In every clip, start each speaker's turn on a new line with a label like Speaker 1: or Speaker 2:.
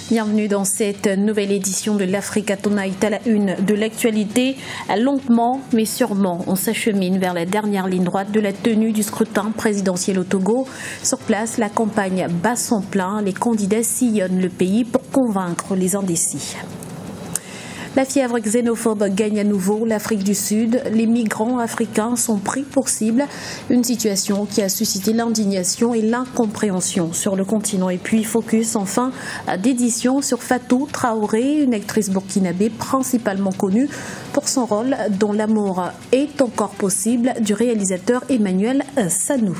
Speaker 1: Bienvenue dans cette nouvelle édition de l'Africa Tonight à la une de l'actualité. Lentement mais sûrement, on s'achemine vers la dernière ligne droite de la tenue du scrutin présidentiel au Togo. Sur place, la campagne bat son plein. Les candidats sillonnent le pays pour convaincre les indécis. La fièvre xénophobe gagne à nouveau l'Afrique du Sud. Les migrants africains sont pris pour cible. Une situation qui a suscité l'indignation et l'incompréhension sur le continent. Et puis, focus enfin d'édition sur Fatou Traoré, une actrice burkinabé principalement connue pour son rôle dans L'amour est encore possible du réalisateur Emmanuel Sanou.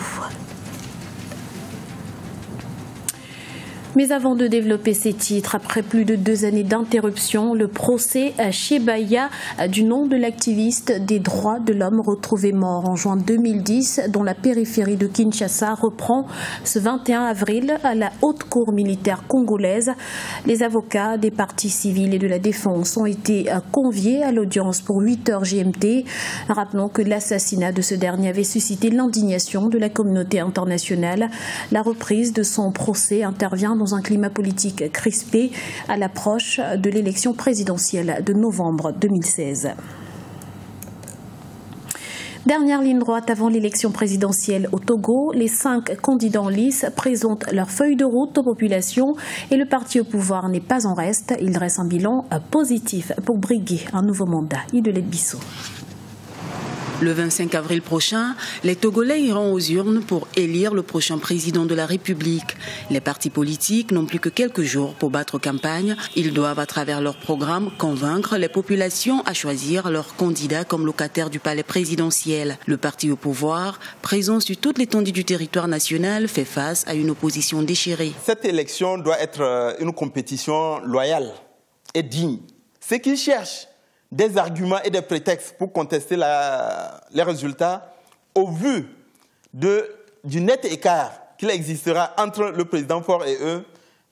Speaker 1: Mais avant de développer ces titres, après plus de 2 années d'interruption, le procès à Chebaya, du nom de l'activiste des droits de l'homme retrouvé mort en juin 2010 dans la périphérie de Kinshasa, reprend ce 21 avril à la Haute Cour militaire congolaise. Les avocats des parties civiles et de la défense ont été conviés à l'audience pour 8 heures GMT. Rappelons que l'assassinat de ce dernier avait suscité l'indignation de la communauté internationale. La reprise de son procès intervient dans un climat politique crispé à l'approche de l'élection présidentielle de novembre 2016. Dernière ligne droite avant l'élection présidentielle au Togo, les 5 candidats en lice présentent leur feuille de route aux populations et le parti au pouvoir n'est pas en reste. Il dresse un bilan positif pour briguer un nouveau mandat. Idelette Bissot.
Speaker 2: Le 25 avril prochain, les Togolais iront aux urnes pour élire le prochain président de la République. Les partis politiques n'ont plus que quelques jours pour battre campagne. Ils doivent, à travers leur programme, convaincre les populations à choisir leur candidat comme locataire du palais présidentiel. Le parti au pouvoir, présent sur toute l'étendue du territoire national, fait face à une opposition déchirée.
Speaker 3: Cette élection doit être une compétition loyale et digne. Ceux qui cherchent des arguments et des prétextes pour contester les résultats, au vu du net écart qu'il existera entre le président Faure et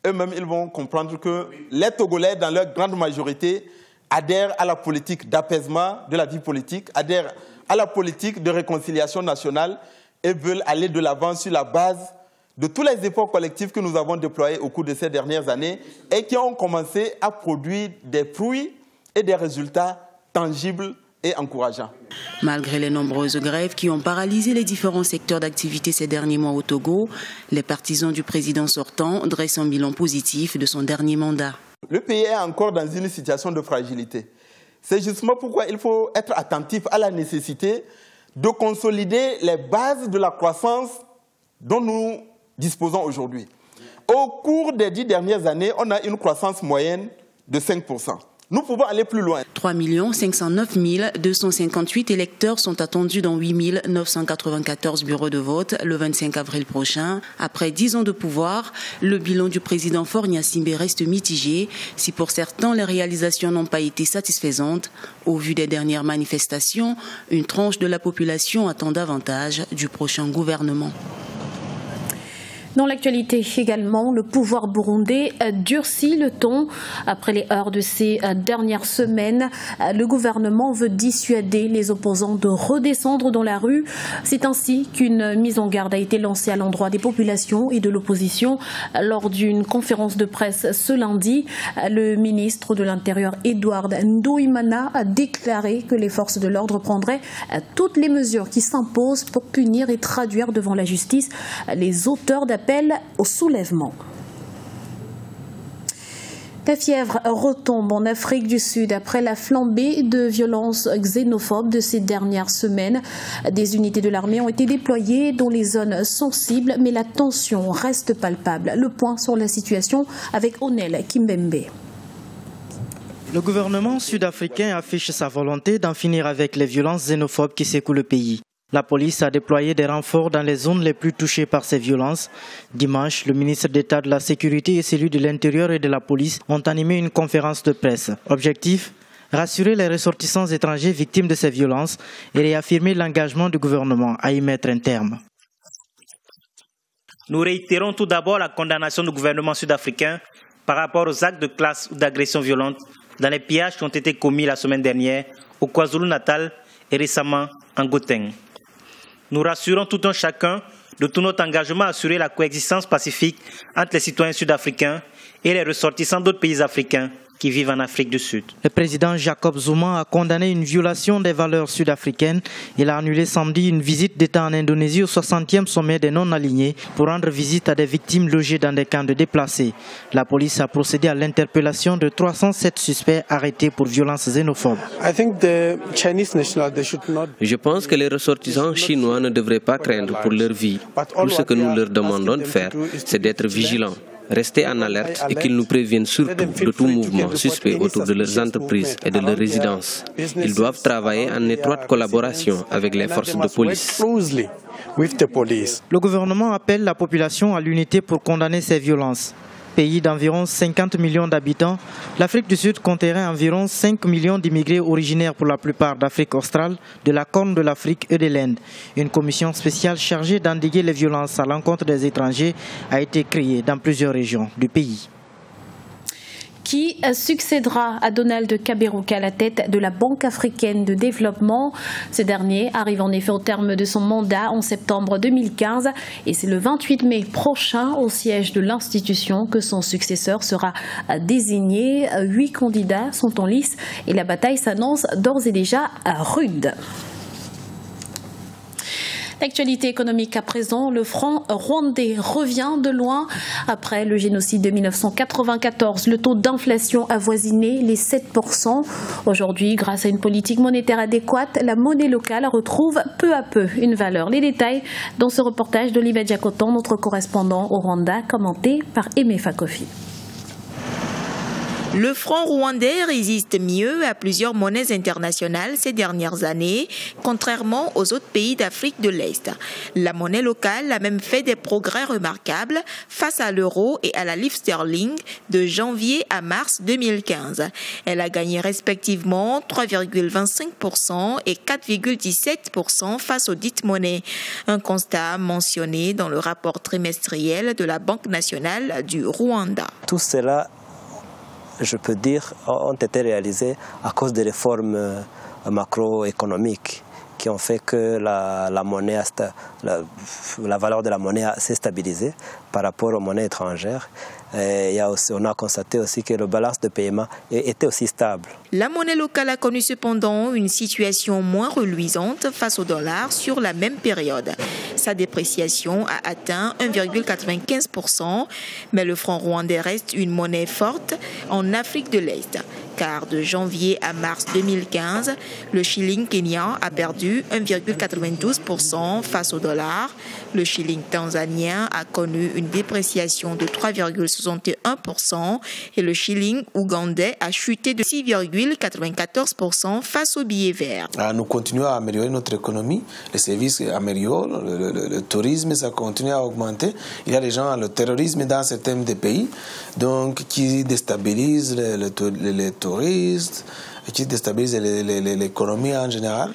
Speaker 3: eux-mêmes, ils vont comprendre que les Togolais, dans leur grande majorité, adhèrent à la politique d'apaisement de la vie politique, adhèrent à la politique de réconciliation nationale et veulent aller de l'avant sur la base de tous les efforts collectifs que nous avons déployés au cours de ces dernières années et qui ont commencé à produire des fruits et des résultats tangibles et encourageants.
Speaker 2: Malgré les nombreuses grèves qui ont paralysé les différents secteurs d'activité ces derniers mois au Togo, les partisans du président sortant dressent un bilan positif de son dernier mandat.
Speaker 3: Le pays est encore dans une situation de fragilité. C'est justement pourquoi il faut être attentif à la nécessité de consolider les bases de la croissance dont nous disposons aujourd'hui. Au cours des 10 dernières années, on a une croissance moyenne de 5%. Nous pouvons aller plus loin.
Speaker 2: 3 509 258 électeurs sont attendus dans 8 994 bureaux de vote le 25 avril prochain. Après 10 ans de pouvoir, le bilan du président Faure Gnassingbé reste mitigé. Si pour certains, les réalisations n'ont pas été satisfaisantes, au vu des dernières manifestations, une tranche de la population attend davantage du prochain gouvernement.
Speaker 1: Dans l'actualité également, le pouvoir burundais durcit le ton. Après les heurts de ces dernières semaines, le gouvernement veut dissuader les opposants de redescendre dans la rue. C'est ainsi qu'une mise en garde a été lancée à l'endroit des populations et de l'opposition. Lors d'une conférence de presse ce lundi, le ministre de l'Intérieur Edouard Ndoimana a déclaré que les forces de l'ordre prendraient toutes les mesures qui s'imposent pour punir et traduire devant la justice les auteurs d'appel au soulèvement. La fièvre retombe en Afrique du Sud après la flambée de violences xénophobes de ces dernières semaines. Des unités de l'armée ont été déployées dans les zones sensibles, mais la tension reste palpable. Le point sur la situation avec Onel Kimbembe.
Speaker 4: Le gouvernement sud-africain affiche sa volonté d'en finir avec les violences xénophobes qui secouent le pays. La police a déployé des renforts dans les zones les plus touchées par ces violences. Dimanche, le ministre d'État de la Sécurité et celui de l'Intérieur et de la Police ont animé une conférence de presse. Objectif : rassurer les ressortissants étrangers victimes de ces violences et réaffirmer l'engagement du gouvernement à y mettre un terme.
Speaker 5: Nous réitérons tout d'abord la condamnation du gouvernement sud-africain par rapport aux actes de classe ou d'agression violente dans les pillages qui ont été commis la semaine dernière au KwaZulu-Natal et récemment en Gauteng. Nous rassurons tout un chacun de tout notre engagement à assurer la coexistence pacifique entre les citoyens sud-africains et les ressortissants d'autres pays africains qui vivent en Afrique du Sud.
Speaker 4: Le président Jacob Zuma a condamné une violation des valeurs sud-africaines. Il a annulé samedi une visite d'État en Indonésie au 60e sommet des non-alignés pour rendre visite à des victimes logées dans des camps de déplacés. La police a procédé à l'interpellation de 307 suspects arrêtés pour violences xénophobes.
Speaker 6: Je pense que les ressortissants chinois ne devraient pas craindre pour leur vie. Tout ce que nous leur demandons de faire, c'est d'être vigilants, rester en alerte et qu'ils nous préviennent surtout de tout mouvement suspect autour de leurs entreprises et de leurs résidences. Ils doivent travailler en étroite collaboration avec les forces de police.
Speaker 4: Le gouvernement appelle la population à l'unité pour condamner ces violences. Pays d'environ 50 millions d'habitants, l'Afrique du Sud compterait environ 5 millions d'immigrés originaires pour la plupart d'Afrique australe, de la Corne de l'Afrique et de l'Inde. Une commission spéciale chargée d'endiguer les violences à l'encontre des étrangers a été créée dans plusieurs régions du pays.
Speaker 1: Qui succédera à Donald Kaberuka à la tête de la Banque africaine de développement. Ce dernier arrive en effet au terme de son mandat en septembre 2015 et c'est le 28 mai prochain au siège de l'institution que son successeur sera désigné. 8 candidats sont en lice et la bataille s'annonce d'ores et déjà rude. L'actualité économique à présent, le franc rwandais revient de loin. Après le génocide de 1994, le taux d'inflation avoisinait les 7%. Aujourd'hui, grâce à une politique monétaire adéquate, la monnaie locale retrouve peu à peu une valeur. Les détails dans ce reportage d'Olivier Diacotan, notre correspondant au Rwanda, commenté par Aimé Fakofi.
Speaker 7: Le franc rwandais résiste mieux à plusieurs monnaies internationales ces dernières années, contrairement aux autres pays d'Afrique de l'Est. La monnaie locale a même fait des progrès remarquables face à l'euro et à la livre sterling de janvier à mars 2015. Elle a gagné respectivement 3,25% et 4,17% face aux dites monnaies. Un constat mentionné dans le rapport trimestriel de la Banque nationale du Rwanda.
Speaker 8: Tout cela, je peux dire, ont été réalisés à cause des réformes macroéconomiques qui ont fait que la valeur de la monnaie s'est stabilisée par rapport aux monnaies étrangères. Et on a constaté aussi que le balance de paiement était aussi stable.
Speaker 7: La monnaie locale a connu cependant une situation moins reluisante face au dollar sur la même période. Sa dépréciation a atteint 1,95%, mais le franc rwandais reste une monnaie forte en Afrique de l'Est. Car de janvier à mars 2015, le shilling kenyan a perdu 1,92% face au dollar. Le shilling tanzanien a connu une dépréciation de 3,61% et le shilling ougandais a chuté de 6,94% face au billet vert.
Speaker 9: Nous continuons à améliorer notre économie, les services améliorent, le tourisme ça continue à augmenter. Il y a des gens, le terrorisme dans certains des pays, donc qui déstabilisent les touristes, qui déstabilisent l'économie en général.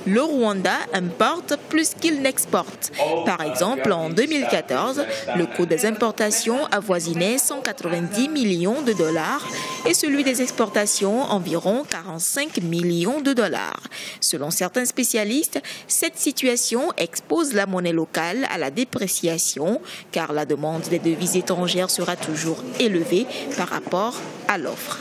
Speaker 7: Le Rwanda importe plus qu'il n'exporte. Par exemple, en 2014, le coût des importations avoisinait 190 millions de dollars et celui des exportations environ 45 millions de dollars. Selon certains spécialistes, cette situation expose la monnaie locale à la dépréciation car la demande des devises étrangères sera toujours élevée par rapport à l'offre.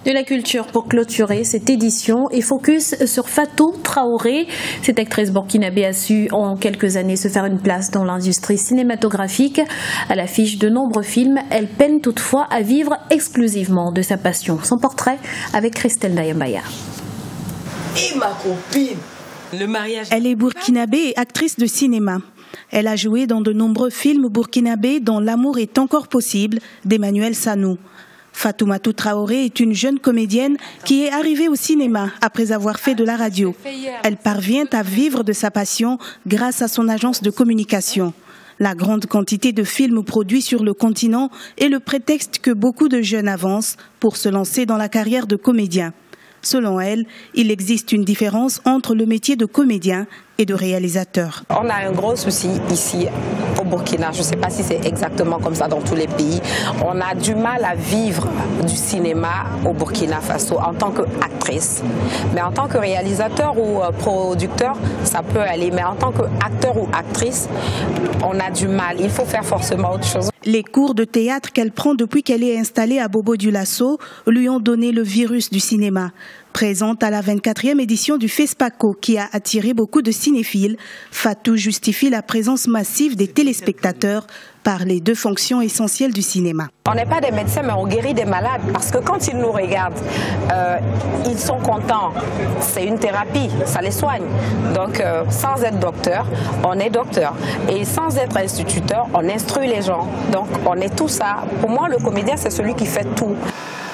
Speaker 1: De la culture pour clôturer cette édition et focus sur Fatou Traoré. Cette actrice burkinabé a su en quelques années se faire une place dans l'industrie cinématographique. À l'affiche de nombreux films, elle peine toutefois à vivre exclusivement de sa passion. Son portrait avec Christelle Dayambaya.
Speaker 10: Et ma copine, le mariage. Elle est burkinabé et actrice de cinéma. Elle a joué dans de nombreux films burkinabés dont L'amour est encore possible d'Emmanuel Sanou. Fatoumata Traoré est une jeune comédienne qui est arrivée au cinéma après avoir fait de la radio. Elle parvient à vivre de sa passion grâce à son agence de communication. La grande quantité de films produits sur le continent est le prétexte que beaucoup de jeunes avancent pour se lancer dans la carrière de comédien. Selon elle, il existe une différence entre le métier de comédien et de réalisateurs.
Speaker 11: On a un gros souci ici au Burkina, je ne sais pas si c'est exactement comme ça dans tous les pays. On a du mal à vivre du cinéma au Burkina Faso en tant qu'actrice. Mais en tant que réalisateur ou producteur, ça peut aller. Mais en tant qu'acteur ou actrice, on a du mal. Il faut faire forcément autre chose.
Speaker 10: Les cours de théâtre qu'elle prend depuis qu'elle est installée à Bobo-Dioulasso lui ont donné le virus du cinéma. Présente à la 24e édition du FESPACO qui a attiré beaucoup de cinéphiles, Fatou justifie la présence massive des téléspectateurs par les deux fonctions essentielles du cinéma.
Speaker 11: On n'est pas des médecins, mais on guérit des malades parce que quand ils nous regardent, ils sont contents. C'est une thérapie, ça les soigne. Donc sans être docteur, on est docteur. Et sans être instituteur, on instruit les gens. Donc on est tout ça. Pour moi, le comédien, c'est celui qui fait tout.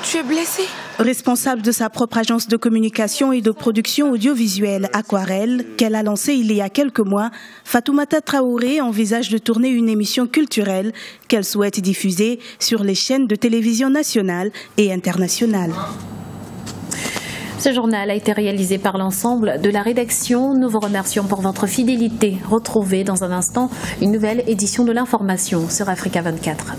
Speaker 7: Tu es blessé?
Speaker 10: Responsable de sa propre agence de communication et de production audiovisuelle Aquarelle, qu'elle a lancée il y a quelques mois, Fatoumata Traoré envisage de tourner une émission culturelle qu'elle souhaite diffuser sur les chaînes de télévision nationales et internationales.
Speaker 1: Ce journal a été réalisé par l'ensemble de la rédaction. Nous vous remercions pour votre fidélité. Retrouvez dans un instant une nouvelle édition de l'information sur Africa 24.